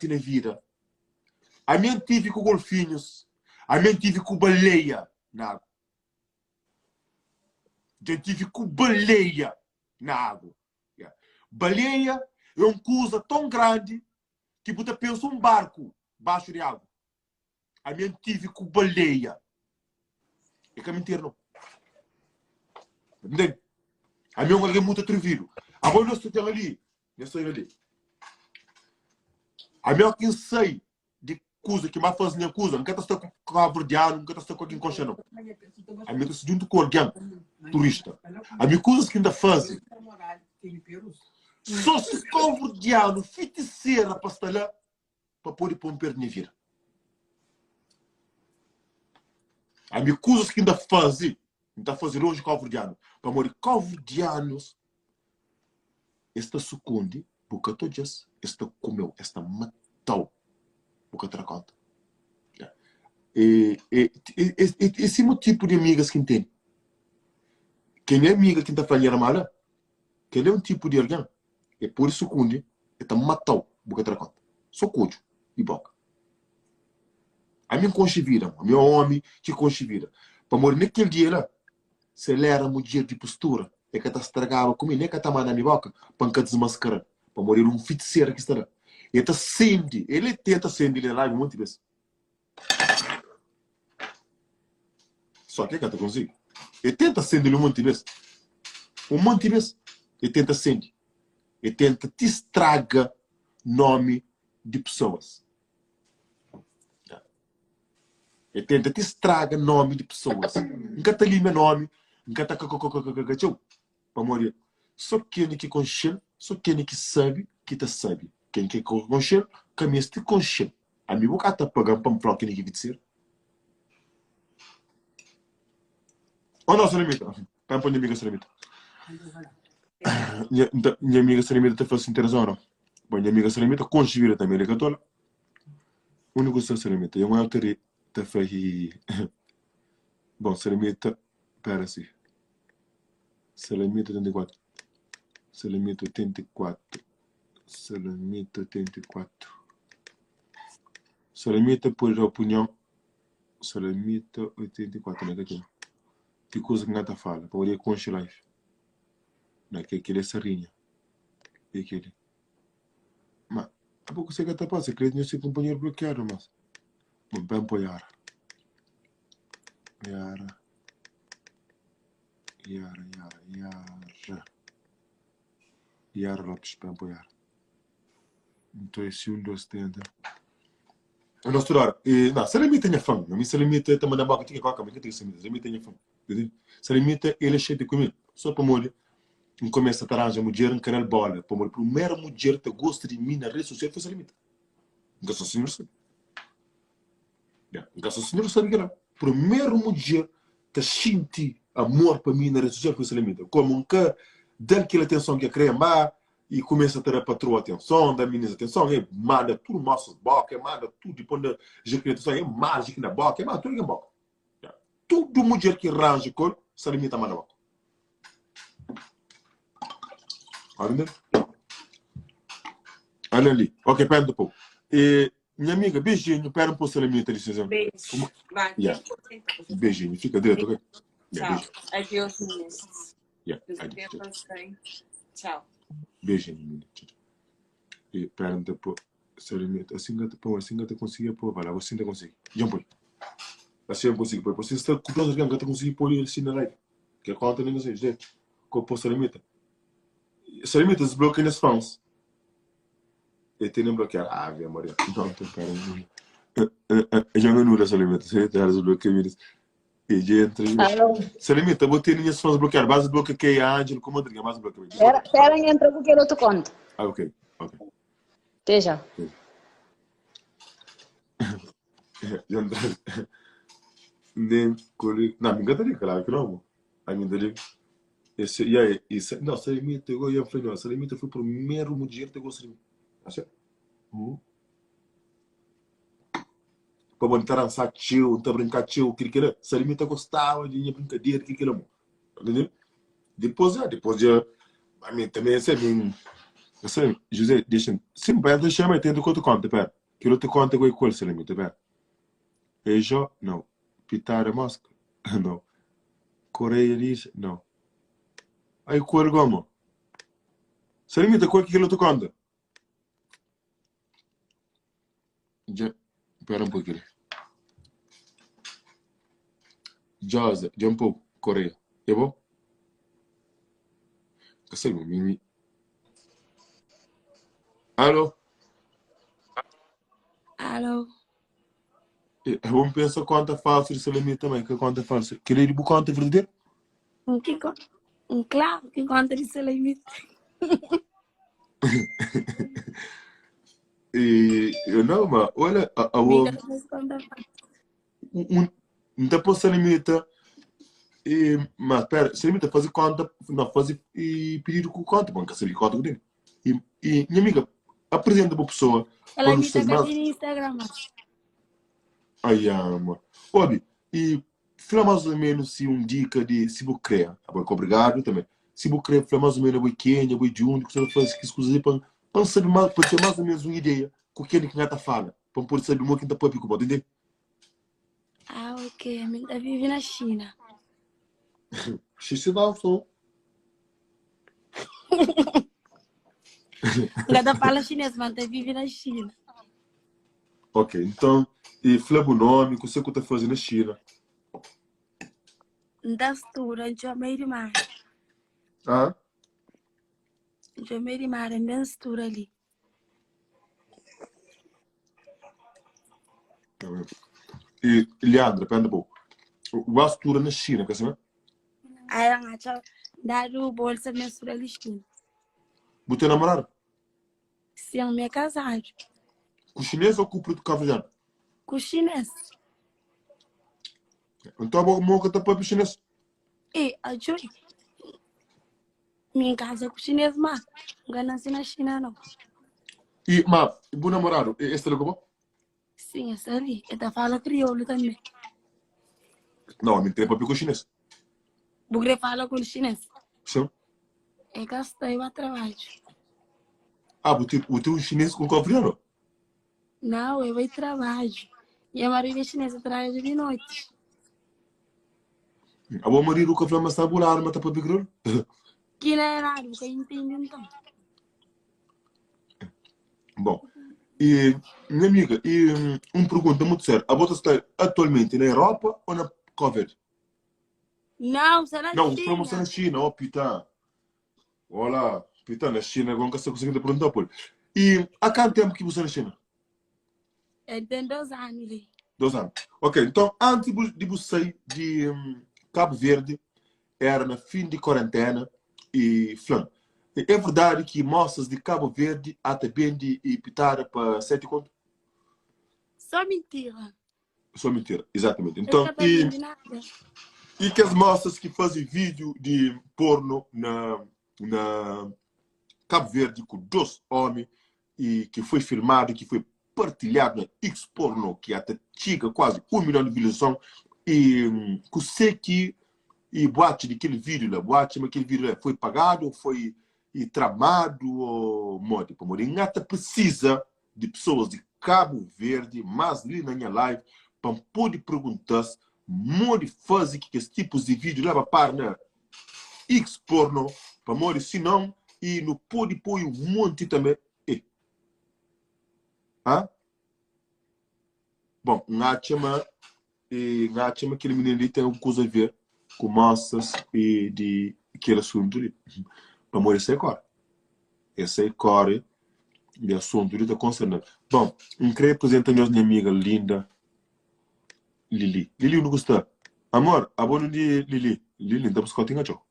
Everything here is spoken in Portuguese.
na vida. A minha tive com golfinhos. A minha tive com baleia na água. Eu tive com baleia na água. Baleia é uma coisa tão grande que você pensa um barco baixo de água. A minha tive com baleia. É que é mentira, não. Entende? A minha alguém muito atrevido. Agora nós estamos ali. Eu estou ali. A minha quem sei de coisa que mais faz minha coisa. Nunca está com a verdeano, nunca está com alguém concha, não. A minha está junto com alguém turista. A minha coisa que ainda faz. Só se com o verdeano, feiticeira para estar lá, para poder pôr um perto na vida. A minha coisa que ainda faz. Não fazer hoje calverdiano. Para morrer calverdianos, esta sucunde, porque todas, esta comeu, esta matou, porque outra conta. Esse é o tipo de amigas que tem. Quem é amiga que está falhando mal, quem é um tipo de alguém, é por isso que está matou, porque outra conta. Só cujo e boca. A minha conchivira, a minha homem que conchivira. Para morrer naquele dia lá, se ele era um dia de postura, é que está estragado comigo, nem que está mandando na boca, para que desmascarar, para morrer um feiticeiro que está lá. Ele está sendo, ele tenta acender ele lá um monte de vezes. Só que está consigo. Ele tenta acender um monte de vezes. Um monte de vezes. Ele tenta acender. Ele tenta te estraga nome de pessoas. Ele tenta te estraga nome de pessoas. Nunca está ali meu nome. Nunca está para morrer. Só quem que conhece, só quem que sabe, que te sabe. Quem que conhece, caminha te conhece. A minha boca está pagando para me falar quem que vai dizer. Oh, não, Salimita. Está para minha amiga Salimita. Minha amiga Salimita está fazendo interação, não? Minha amiga Salimita, conchivira também, ele cantou lá. O negócio é Salimita. Eu não teria te fez. Bom, Salimita, espera assim. Salimita 84. Salimita 84. Salimita 84. Salimita por opinião. Salimita 84, né? Que coisa que nada fala. Poderia conche live. Naquele é sarinha. E aquele. Mas, a pouco você que está passando. Creio que seu companheiro bloqueado, mas. Vamos para Yara. Yara Lopes, vamos para Yara. Então, esse 1, 2, 3. Eu não estudar. Não, se limita a minha fama. Não se limita a mandar boca. Tinha qualquer coisa que tem que se limita a minha fama. Se limita ele é cheio de comida. Só para molhar. Não começa a arranjar mulher em canal bola. Para molhar. Primeira mulher que gosta de mim na rede social foi se limita. Nunca sou senhor sabe. Nunca sou senhor sabe que não. Primeira mulher que sente amor para mim na rede social foi se limita. Como nunca dá aquela atenção que queria mais. E começa a ter a patroa atenção, da menina atenção, e manda tudo nossas bocas, manda tudo, depois da atenção, e manda na boca, e manda tudo na boca. Tudo mulher que arranja com, se limita a mandar boca. Olha ali. Ok, pera um pouco. Minha amiga, beijinho, pera um pouco se limita, licença. Beijo. Vai. Yeah. Beijinho, fica direto, ok? Tchau. Adeus, meninas. Tchau. Beijinho, menina. E pera um pouco. Se limita. Assim que te conseguir pôr, vai lá, assim te consegue. Já põe. Assim eu consigo pôr. Você está com todas as ganas que te conseguir pôr ele assim na live. Que a conta nem sei, gente. Como pôr se limita. Se limita, desbloqueia nos fãs. E tem nem bloquear. Ah, minha Maria. Não, tem cara. Já não nula se limita. Você está desbloqueando isso. E já entra. Se limita, vou ter ninhas fãs bloquear. Base bloqueia a Ângelo, como Rodrigo, mais bloqueia. Espera, entra com o que eu te conto. Ah, ok. Até já. Não, me encantaria, claro que não. A mim dele. E aí, não, se limita, eu falei, não, se limita foi o primeiro mulher que eu gostei. Assim? Para montar a dançar tio, para brincar tio, que ele se limita gostava de minha brincadeira, que ele amou. Entendeu? Depois já, a mim também é assim, Assim, José, deixa. Sim, pera, deixa-me entender o que eu te conto, pera. Que eu te conto com qual se limita, pera. Asia, não. Pitar Mosca, não. Coreia diz, não. Aí qual como? Se limita com aquilo que eu te conto. Já, pera um pouquinho. José, já um pouco, Coreia. É bom? Que sei, mimi. Alô? Alô? Vamos pensar quanto é falso se limita também, que quanto é falso. Querer ir quanto é verdadeiro? Claro que conta de se limite. E eu não, mas olha, Amiga, mas conta não posso limita. Mas pera, se limita fazer conta, não fazer e pedir com conta, banca saber conta com ele. Minha amiga, apresenta para a pessoa ela para os imita seus que mais. no Instagram. Ai, ama. Olha, e fala mais ou menos se um dica de se você crer, agora obrigado também. Se você crer, fala mais ou menos o Kenya, o June, que você faz que escusa para saber mais, para ter mais ou menos uma ideia com o que ele está falando, para poder saber o que está para pico, entender? Ah, ok. A minha vive na China. Xixi dá o som. Ainda fala chinês, mas vive na China. Ok, então, e fala o nome, o que você está fazendo na China. Não estura, não é meio de mar. Ah? Não é meio de mar, é bem estura ali. E, Leandra, pera um pouco. O Astura na China, quer saber? Aí ela acha, dá o bolsa menstrual ali China. Você namorado? Se eu me casar Com o chinês ou com o preto cavaliano? com chinês. Então, a boca está para o chinês. E a Joy, minha casa é com chinês, mas não nasci na China, não. E, mas, o namorado, esse é o que Sim, essa ali. Ela fala crioulo também. não, me tem para o chinês. Bugre fala com chinês. Sim. É que eu trabalho. Ah, o teu chinês com o cavaliano? Não, eu vou trabalho. E a Maria chinesa trabalha de noite. A boa Maria o cavaliano está a bolar, mas está para o grão. Que não é raro, que entende então. Bom, e, minha amiga, e uma pergunta muito séria. A bota está atualmente na Europa ou na Covid? Não, você na Não, estamos na China. China, ó, pitã. Olá, pitã, na China, agora você consegue perguntar por. E há quanto tempo que você está na China? É, tem 2 anos ali. 2 anos. Ok, então antes de você sair de Cabo Verde, era no fim de quarentena e flan. É verdade que moças de Cabo Verde até bem de pitar para 7 conto? Só mentira. Só mentira, exatamente. Eu Então, nunca tô vendo nada. e que as moças que fazem vídeo de porno na Cabo Verde com 2 homens e que foi filmado, que foi partilhado na X-Porno, que até chega quase 1 milhão de visualizações, e que sei que e boate daquele vídeo lá, boate, mas aquele vídeo lá foi pagado, ou foi tramado, ou modo, para morrer. Ngata precisa de pessoas de Cabo Verde, mas ali na minha live, para poder perguntar modo fazer que esse tipo de vídeo leva para na X-Porno, para morrer, se não, e no pode pôr um monte também. Ah? Bom, ngachama aquele menino ali tem alguma coisa a ver com massas e de aquele assunto ali. Para morrer, esse é core. Esse é core de assunto ali da concernante. Bom, eu queria apresentar a minha amiga linda, Lili. Lili, não gosta? Amor, abono de Lili. Lili, então você continua, tchau.